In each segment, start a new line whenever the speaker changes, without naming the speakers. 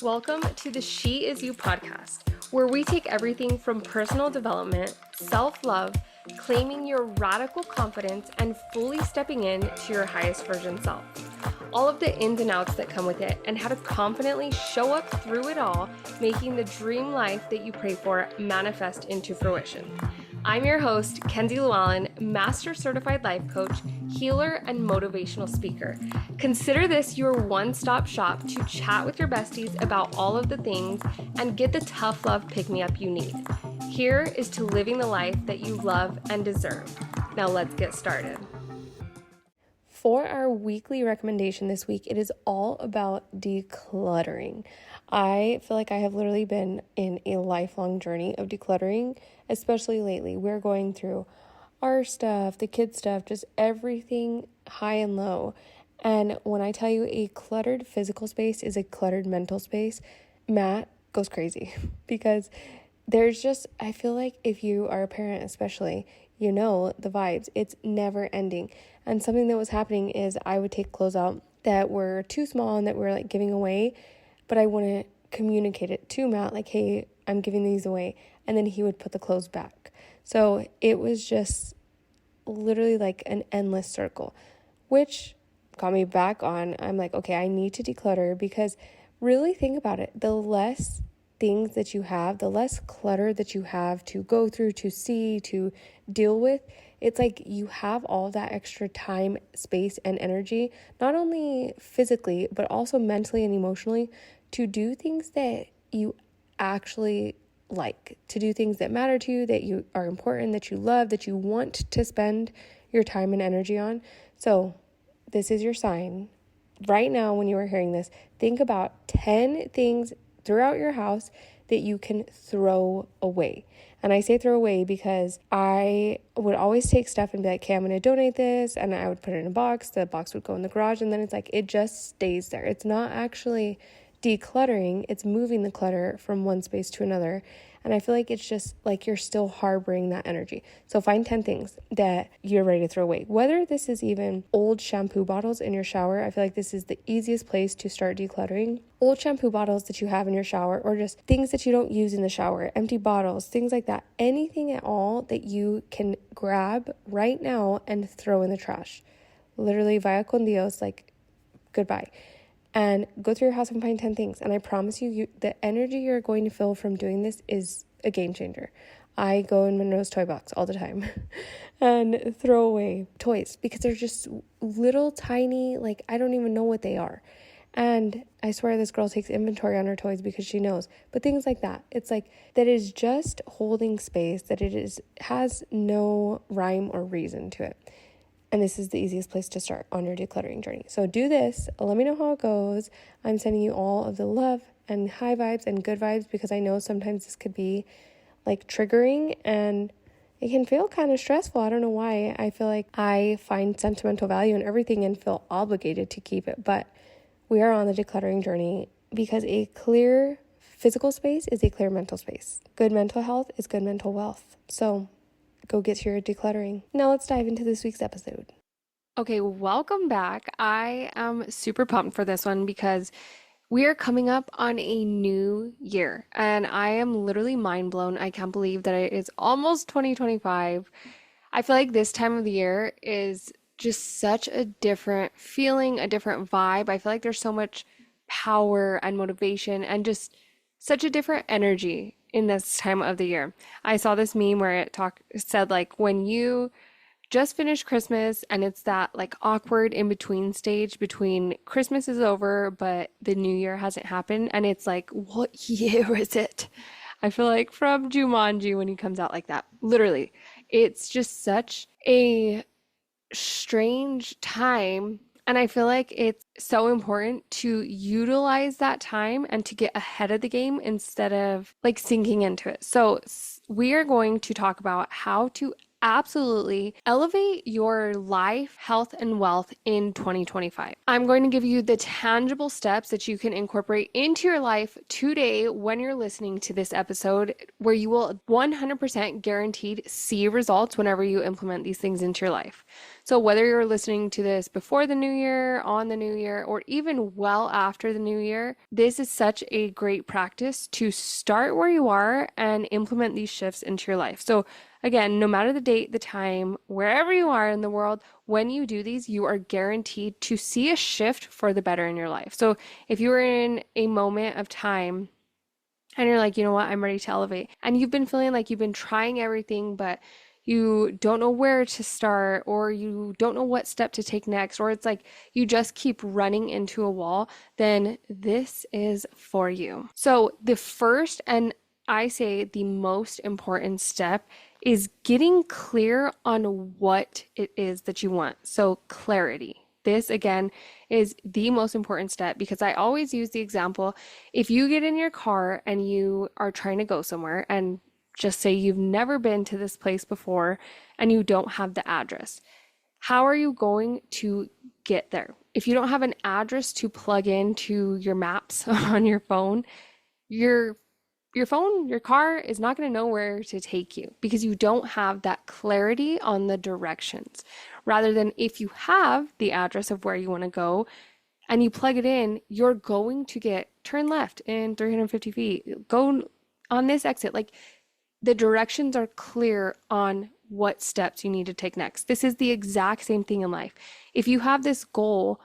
Welcome to the She Is You podcast, where we take everything from personal development, self-love, claiming your radical confidence, and fully stepping in to your highest version self. All of the ins and outs that come with it, and how to confidently show up through it all, making the dream life that you pray for manifest into fruition. I'm your host, Kenzie Llewellyn, Master Certified Life Coach, healer, and motivational speaker. Consider this your one-stop shop to chat with your besties about all of the things and get the tough love pick-me-up you need. Here is to living the life that you love and deserve. Now let's get started. For our weekly recommendation this week, it is all about decluttering. I feel like I have literally been in a lifelong journey of decluttering, especially lately. We're going through our stuff, the kids' stuff, just everything high and low. And when I tell you a cluttered physical space is a cluttered mental space, Matt goes crazy because there's just, I feel like if you are a parent especially, you know the vibes. It's never ending. And something that was happening is I would take clothes out that were too small and that were like giving away, but I wouldn't communicate it to Matt, like, hey, I'm giving these away. And then he would put the clothes back. So it was just literally like an endless circle, which got me back on. I'm like, okay, I need to declutter, because really think about it. The less things that you have, the less clutter that you have to go through, to see, to deal with, it's like you have all that extra time, space, and energy, not only physically, but also mentally and emotionally, to do things that you actually like, to do things that matter to you, that you are important, that you love, that you want to spend your time and energy on. So this is your sign. Right now, when you are hearing this, think about 10 things throughout your house that you can throw away. And I say throw away because I would always take stuff and be like, okay, I'm going to donate this. And I would put it in a box. The box would go in the garage. And then it's like, it just stays there. It's not actually decluttering. It's moving the clutter from one space to another. And I feel like it's just like you're still harboring that energy. So find 10 things that you're ready to throw away. Whether this is even old shampoo bottles in your shower, I feel like this is the easiest place to start decluttering. Old shampoo bottles that you have in your shower, or just things that you don't use in the shower, empty bottles, things like that. Anything at all that you can grab right now and throw in the trash. Literally, vaya con Dios, like goodbye. And go through your house and find 10 things. And I promise you, the energy you're going to feel from doing this is a game changer. I go in Monroe's toy box all the time and throw away toys because they're just little tiny, like, I don't even know what they are. And I swear this girl takes inventory on her toys because she knows. But things like that, it's like that is just holding space, that has no rhyme or reason to it. And this is the easiest place to start on your decluttering journey. So do this. Let me know how it goes. I'm sending you all of the love and high vibes and good vibes, because I know sometimes this could be like triggering and it can feel kind of stressful. I don't know why. I feel like I find sentimental value in everything and feel obligated to keep it. But we are on the decluttering journey because a clear physical space is a clear mental space. Good mental health is good mental wealth. So go get your decluttering. Now let's dive into this week's episode. Okay, welcome back. I am super pumped for this one because we are coming up on a new year and I am literally mind blown. I can't believe that it is almost 2025. I feel like this time of the year is just such a different feeling, a different vibe. I feel like there's so much power and motivation and just such a different energy in this time of the year. I saw this meme where it said like when you just finished Christmas and it's that like awkward in between stage between Christmas is over but the new year hasn't happened, and it's like, what year is it? I feel like from Jumanji when he comes out like that. Literally, it's just such a strange time. And I feel like it's so important to utilize that time and to get ahead of the game instead of like sinking into it. So we are going to talk about how to absolutely elevate your life, health, and wealth in 2025. I'm going to give you the tangible steps that you can incorporate into your life today when you're listening to this episode, where you will 100% guaranteed see results whenever you implement these things into your life. So whether you're listening to this before the new year, on the new year, or even well after the new year, this is such a great practice to start where you are and implement these shifts into your life. So again, no matter the date, the time, wherever you are in the world, when you do these, you are guaranteed to see a shift for the better in your life. So if you are in a moment of time and you're like, you know what, I'm ready to elevate, and you've been feeling like you've been trying everything, but you don't know where to start, or you don't know what step to take next, or it's like you just keep running into a wall, then this is for you. So the first, and I say the most important step, is getting clear on what it is that you want. So clarity. This again is the most important step, because I always use the example, if you get in your car and you are trying to go somewhere, and just say you've never been to this place before and you don't have the address, how are you going to get there? If you don't have an address to plug into your maps on your phone, your your car is not going to know where to take you, because you don't have that clarity on the directions. Rather than if you have the address of where you want to go and you plug it in, you're going to get turn left in 350 feet, go on this exit. Like, the directions are clear on what steps you need to take next. This is the exact same thing in life. If you have this goal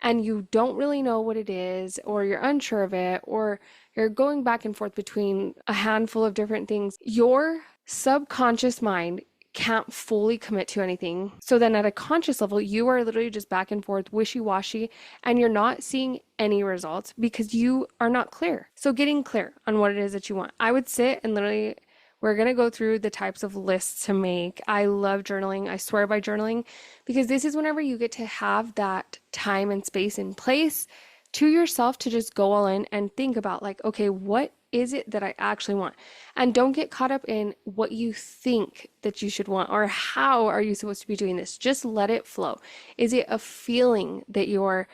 and you don't really know what it is, or you're unsure of it, or you're going back and forth between a handful of different things, your subconscious mind can't fully commit to anything. So then at a conscious level, you are literally just back and forth, wishy-washy, and you're not seeing any results because you are not clear. So getting clear on what it is that you want. I would sit and literally, we're going to go through the types of lists to make. I love journaling. I swear by journaling, because this is whenever you get to have that time and space in place to yourself to just go all in and think about, like, okay, what is it that I actually want? And don't get caught up in what you think that you should want, or how are you supposed to be doing this. Just let it flow. Is it a feeling that you're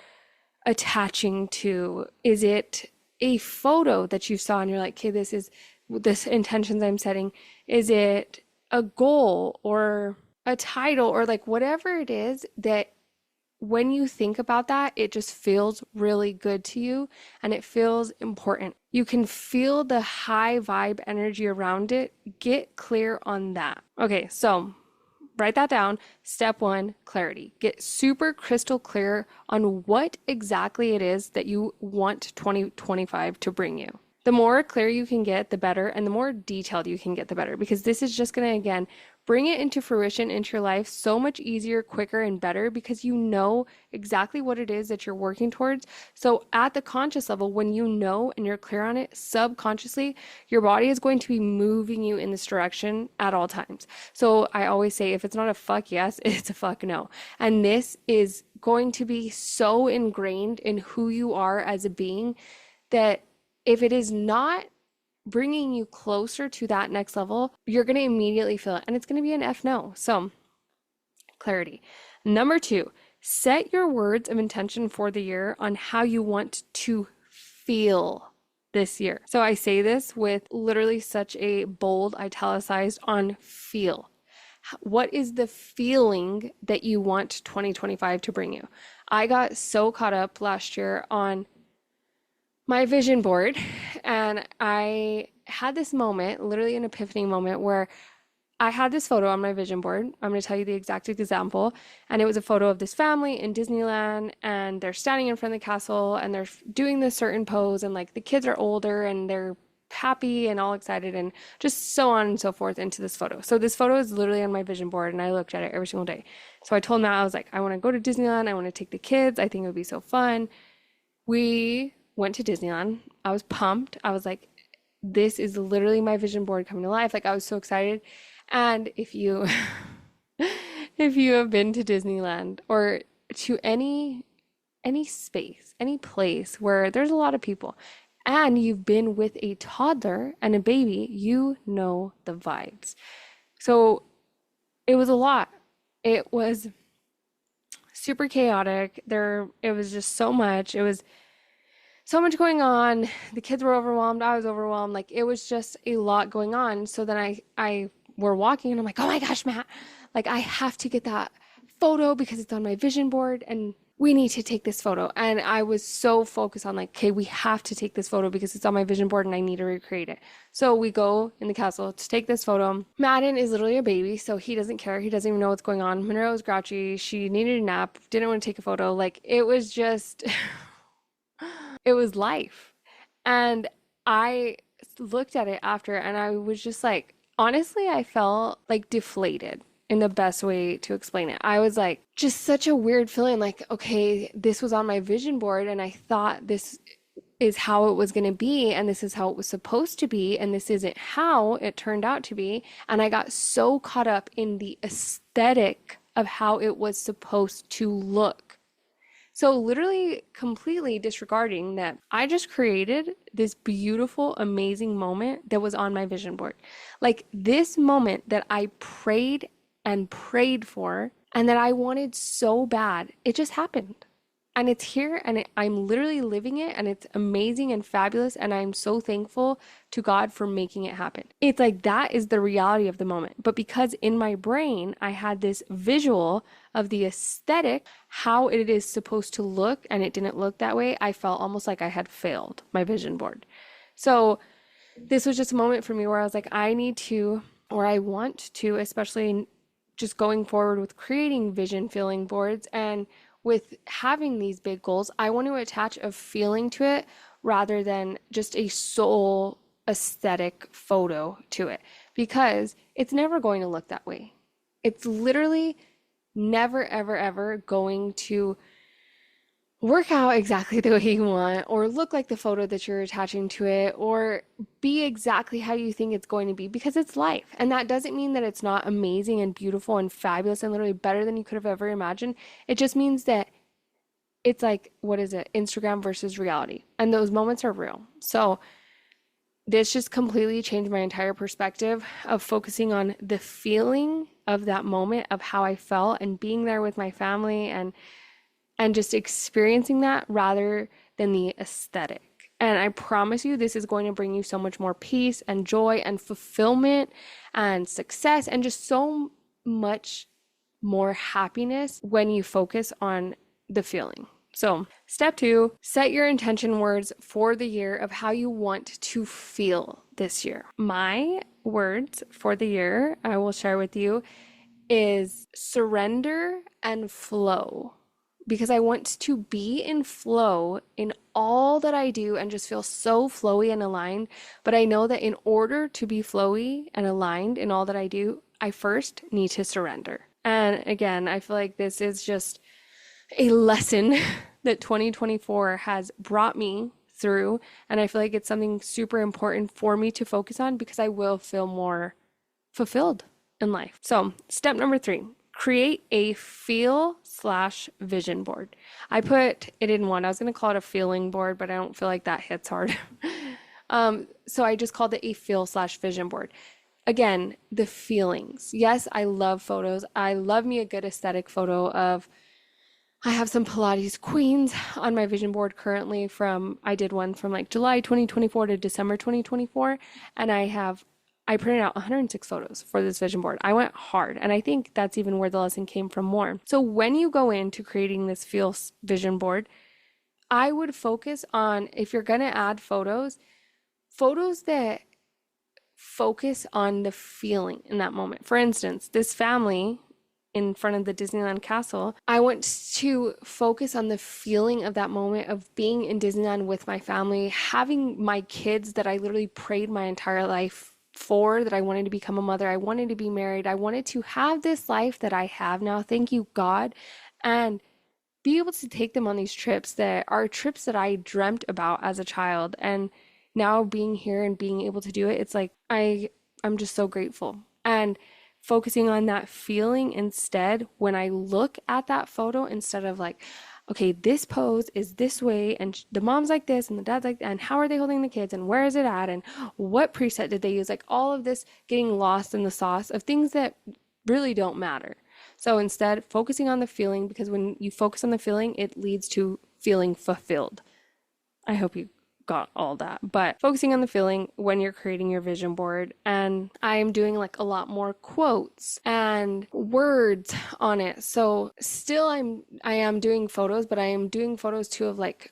attaching to? Is it a photo that you saw and you're like, okay, this intentions I'm setting? Is it a goal or a title, or like whatever it is that when you think about that, it just feels really good to you and it feels important. You can feel the high vibe energy around it. Get clear on that. Okay, so write that down. Step one, clarity. Get super crystal clear on what exactly it is that you want 2025 to bring you. The more clear you can get, the better, and the more detailed you can get, the better, because this is just going to, again, bring it into fruition into your life so much easier, quicker, and better, because you know exactly what it is that you're working towards. So at the conscious level, when you know and you're clear on it, subconsciously, your body is going to be moving you in this direction at all times. So I always say, if it's not a fuck yes, it's a fuck no. And this is going to be so ingrained in who you are as a being that if it is not bringing you closer to that next level, you're going to immediately feel it, and it's going to be an F no. So, clarity. Number two, set your words of intention for the year on how you want to feel this year. So I say this with literally such a bold italicized on feel. What is the feeling that you want 2025 to bring you? I got so caught up last year on my vision board, and I had this moment, literally an epiphany moment, where I had this photo on my vision board. I'm going to tell you the exact example. And it was a photo of this family in Disneyland, and they're standing in front of the castle and they're doing this certain pose, and like the kids are older and they're happy and all excited and just so on and so forth into this photo. So this photo is literally on my vision board, and I looked at it every single day. So I told Matt, I was like, I want to go to Disneyland. I want to take the kids. I think it would be so fun. We went to Disneyland. I was pumped. I was like, this is literally my vision board coming to life. Like, I was so excited. And if you if you have been to Disneyland, or to any space, any place where there's a lot of people, and you've been with a toddler and a baby, you know the vibes. So it was a lot. It was super chaotic. It was just so much. It was so much going on. The kids were overwhelmed. I was overwhelmed. Like, it was just a lot going on. So then I we're walking, and I'm like, oh my gosh, Matt, like, I have to get that photo because it's on my vision board and we need to take this photo. And I was so focused on like, okay, we have to take this photo because it's on my vision board and I need to recreate it. So we go in the castle to take this photo. Madden is literally a baby, so he doesn't care. He doesn't even know what's going on. Monroe is grouchy. She needed a nap, didn't want to take a photo. Like it was just, it was life. And I looked at it after and I was just like, honestly, I felt like deflated in the best way to explain it. I was like, just such a weird feeling like, okay, this was on my vision board and I thought this is how it was going to be and this is how it was supposed to be and this isn't how it turned out to be. And I got so caught up in the aesthetic of how it was supposed to look. So literally completely disregarding that I just created this beautiful, amazing moment that was on my vision board. Like this moment that I prayed and prayed for and that I wanted so bad, it just happened. And it's here and I'm literally living it and it's amazing and fabulous and I'm so thankful to God for making it happen. It's like that is the reality of the moment. But because in my brain I had this visual of the aesthetic, how it is supposed to look, and it didn't look that way, I felt almost like I had failed my vision board. So this was just a moment for me where I was like, I need to, or I want to, especially just going forward with creating vision filling boards and with having these big goals, I want to attach a feeling to it rather than just a sole aesthetic photo to it because it's never going to look that way. It's literally never, ever, ever going to work out exactly the way you want or look like the photo that you're attaching to it or be exactly how you think it's going to be because it's life. And that doesn't mean that it's not amazing and beautiful and fabulous and literally better than you could have ever imagined. It just means that it's like, what is it? Instagram versus reality. And those moments are real. So this just completely changed my entire perspective of focusing on the feeling of that moment of how I felt and being there with my family and just experiencing that rather than the aesthetic. And I promise you, this is going to bring you so much more peace and joy and fulfillment and success and just so much more happiness when you focus on the feeling. So, step 2, set your intention words for the year of how you want to feel this year. My words for the year I will share with you is surrender and flow. Because I want to be in flow in all that I do and just feel so flowy and aligned. But I know that in order to be flowy and aligned in all that I do, I first need to surrender. And again, I feel like this is just a lesson that 2024 has brought me through. And I feel like it's something super important for me to focus on because I will feel more fulfilled in life. So, step number 3. Create a feel/vision board. I put it in one. I was going to call it a feeling board, but I don't feel like that hits hard. So I just called it a feel/vision board. Again, the feelings. Yes, I love photos. I love me a good aesthetic photo of, I have some Pilates queens on my vision board currently I did one from like July 2024 to December 2024. And I printed out 106 photos for this vision board. I went hard, and I think that's even where the lesson came from more. So when you go into creating this feel vision board, I would focus on, if you're going to add photos that focus on the feeling in that moment. For instance, this family in front of the Disneyland castle, I want to focus on the feeling of that moment of being in Disneyland with my family, having my kids that I literally prayed my entire life for, that I wanted to become a mother. I wanted to be married. I wanted to have this life that I have now. Thank you, God. And be able to take them on these trips that are trips that I dreamt about as a child. And now being here and being able to do it, it's like I'm just so grateful. And focusing on that feeling instead when I look at that photo, instead of like, okay, this pose is this way, and the mom's like this, and the dad's like, and how are they holding the kids, and where is it at, and what preset did they use? Like all of this getting lost in the sauce of things that really don't matter. So instead, focusing on the feeling, because when you focus on the feeling, it leads to feeling fulfilled. I hope you got all that, but focusing on the feeling when you're creating your vision board. And I am doing like a lot more quotes and words on it. So still I am doing photos, but I am doing photos too of like,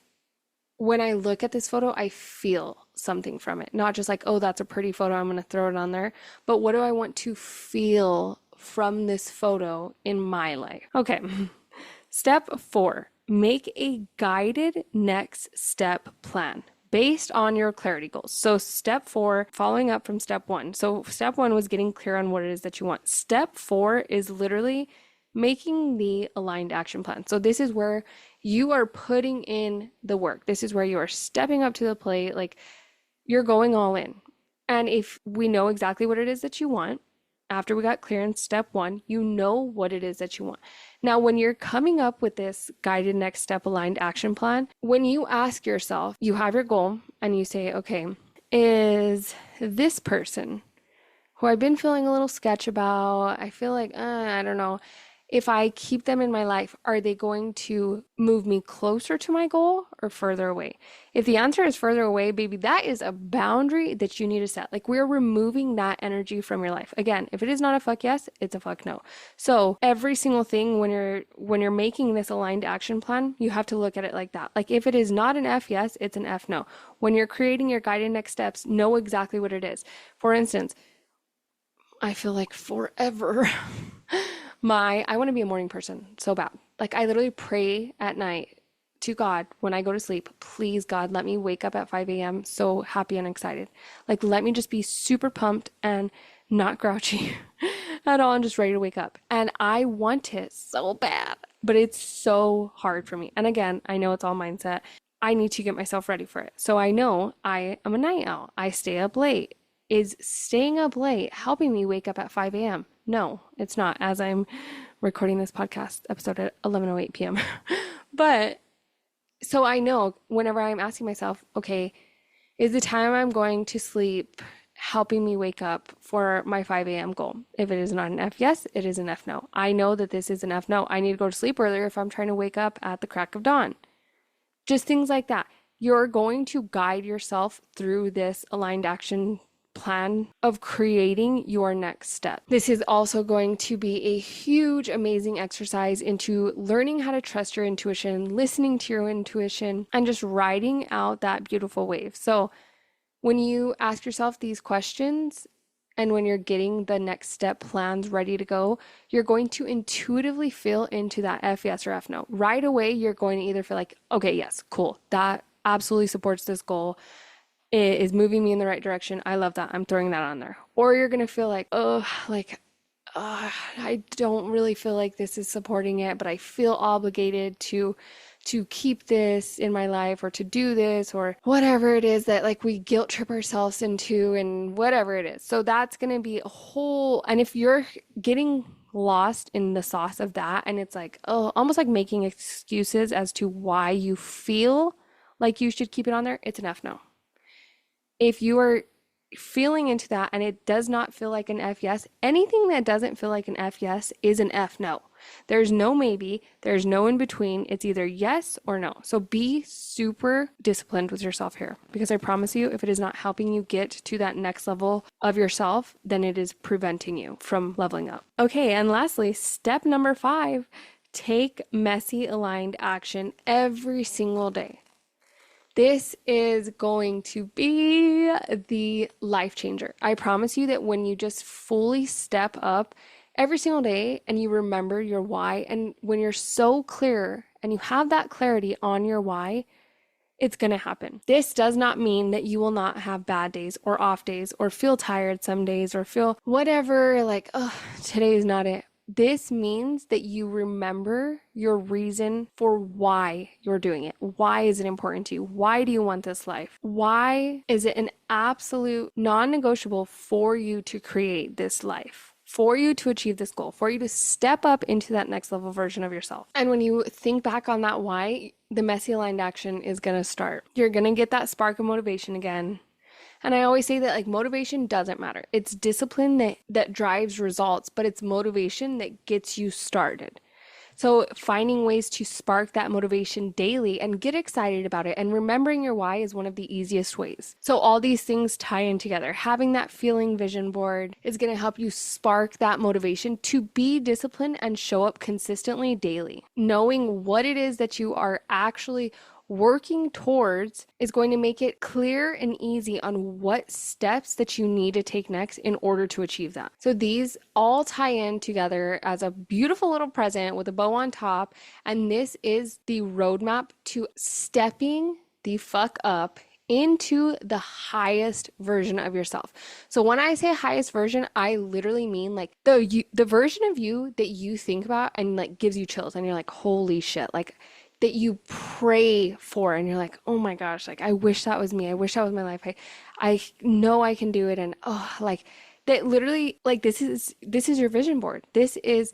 when I look at this photo, I feel something from it. Not just like, oh, that's a pretty photo, I'm going to throw it on there. But what do I want to feel from this photo in my life? Okay. Step 4, make a guided next step plan based on your clarity goals. So step 4, following up from step 1. So step 1 was getting clear on what it is that you want. Step 4 is literally making the aligned action plan. So this is where you are putting in the work. This is where you are stepping up to the plate, like you're going all in. And if we know exactly what it is that you want, after we got clear in step 1, you know what it is that you want. Now, when you're coming up with this guided next step aligned action plan, when you ask yourself, you have your goal and you say, okay, is this person who I've been feeling a little sketch about, I feel like, I don't know, if I keep them in my life, are they going to move me closer to my goal or further away? If the answer is further away, baby, that is a boundary that you need to set. Like, we're removing that energy from your life. Again, if it is not a fuck yes, it's a fuck no. So every single thing when you're making this aligned action plan, you have to look at it like that. Like, if it is not an F yes, it's an F no. When you're creating your guided next steps, know exactly what it is. For instance, I feel like forever I want to be a morning person so bad. Like, I literally pray at night to God when I go to sleep, please God, let me wake up at 5 a.m. so happy and excited. Like, let me just be super pumped and not grouchy at all and just ready to wake up. And I want it so bad, but it's so hard for me. And again, I know it's all mindset. I need to get myself ready for it. So I know I am a night owl. I stay up late. Is staying up late helping me wake up at 5 a.m.? No, it's not, as I'm recording this podcast episode at 11:08 p.m. But so I know whenever I'm asking myself, okay, is the time I'm going to sleep helping me wake up for my 5 a.m. goal? If it is not an F yes, it is an F no. I know that this is an F no. I need to go to sleep earlier if I'm trying to wake up at the crack of dawn. Just things like that. You're going to guide yourself through this aligned action plan of creating your next step. This is also going to be a huge, amazing exercise into learning how to trust your intuition, listening to your intuition, and just riding out that beautiful wave. So when you ask yourself these questions and when you're getting the next step plans ready to go, you're going to intuitively feel into that F yes or F no. Right away, you're going to either feel like, okay, yes, cool, that absolutely supports this goal. It is moving me in the right direction. I love that. I'm throwing that on there. Or you're going to feel like, I don't really feel like this is supporting it, but I feel obligated to keep this in my life or to do this or whatever it is that like we guilt trip ourselves into and whatever it is. So that's going to be a whole, and if you're getting lost in the sauce of that and it's like, oh, almost like making excuses as to why you feel like you should keep it on there, it's an F no. If you are feeling into that and it does not feel like an F yes, anything that doesn't feel like an F yes is an F no. There's no maybe, there's no in between. It's either yes or no. So be super disciplined with yourself here, because I promise you, if it is not helping you get to that next level of yourself, then it is preventing you from leveling up. Okay, and lastly, step number 5, take messy aligned action every single day. This is going to be the life changer. I promise you that when you just fully step up every single day and you remember your why, and when you're so clear and you have that clarity on your why, it's going to happen. This does not mean that you will not have bad days or off days or feel tired some days or feel whatever, like, oh, today is not it. This means that you remember your reason for why you're doing it. Why is it important to you? Why do you want this life? Why is it an absolute non-negotiable for you to create this life? For you to achieve this goal, for you to step up into that next level version of yourself. And when you think back on that why, the messy aligned action is going to start. You're going to get that spark of motivation again. And I always say that like motivation doesn't matter. It's discipline that drives results, but it's motivation that gets you started. So finding ways to spark that motivation daily and get excited about it, and remembering your why is one of the easiest ways. So all these things tie in together. Having that feeling vision board is going to help you spark that motivation to be disciplined and show up consistently daily. Knowing what it is that you are actually working towards is going to make it clear and easy on what steps that you need to take next in order to achieve that. So these all tie in together as a beautiful little present with a bow on top. And this is the roadmap to stepping the fuck up into the highest version of yourself. So when I say highest version, I literally mean like the version of you that you think about and like gives you chills and you're like, holy shit, like that you pray for and you're like, oh my gosh, like I wish that was me. I wish that was my life. I know I can do it. And oh, like that literally, like this is your vision board. This is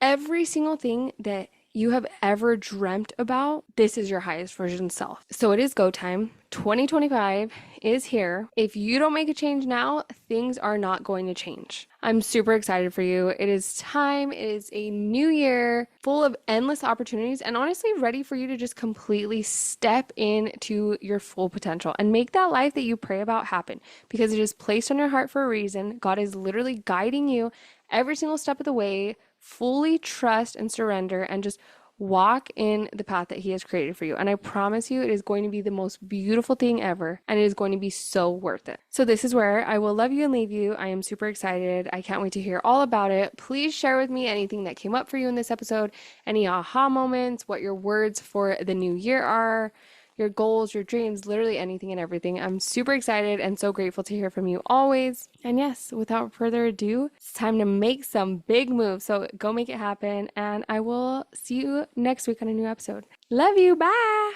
every single thing that you have ever dreamt about. This is your highest version self. So it is go time. 2025 is here. If you don't make a change now, things are not going to change. I'm super excited for you. It is time. It is a new year full of endless opportunities and honestly ready for you to just completely step into your full potential and make that life that you pray about happen, because it is placed on your heart for a reason. God is literally guiding you every single step of the way. Fully trust and surrender and just walk in the path that He has created for you. And I promise you, it is going to be the most beautiful thing ever. And it is going to be so worth it. So this is where I will love you and leave you. I am super excited. I can't wait to hear all about it. Please share with me anything that came up for you in this episode, any aha moments, what your words for the new year are, your goals, your dreams, literally anything and everything. I'm super excited and so grateful to hear from you always. And yes, without further ado, it's time to make some big moves. So go make it happen. And I will see you next week on a new episode. Love you. Bye.